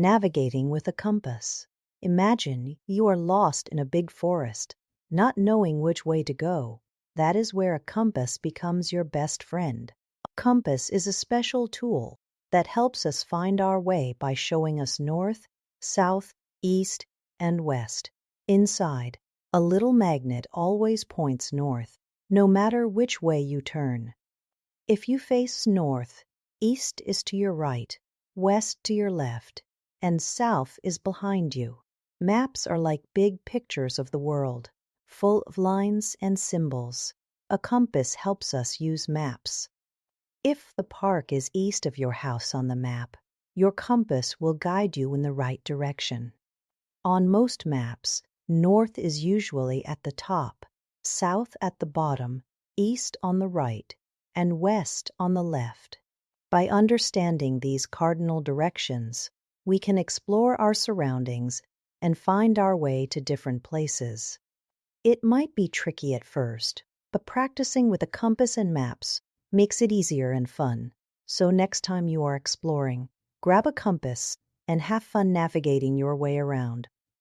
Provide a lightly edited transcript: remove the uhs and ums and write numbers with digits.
Navigating with a compass. Imagine you are lost in a big forest, not knowing which way to go. That is where a compass becomes your best friend. A compass is a special tool that helps us find our way by showing us north, south, east, and west. Inside, a little magnet always points north, no matter which way you turn. If you face north, east is to your right, west to your left, and south is behind you. Maps are like big pictures of the world, full of lines and symbols. A compass helps us use maps. If the park is east of your house on the map, your compass will guide you in the right direction. On most maps, north is usually at the top, south at the bottom, east on the right, and west on the left. By understanding these cardinal directions, we can explore our surroundings and find our way to different places. It might be tricky at first, but practicing with a compass and maps makes it easier and fun. So next time you are exploring, grab a compass and have fun navigating your way around.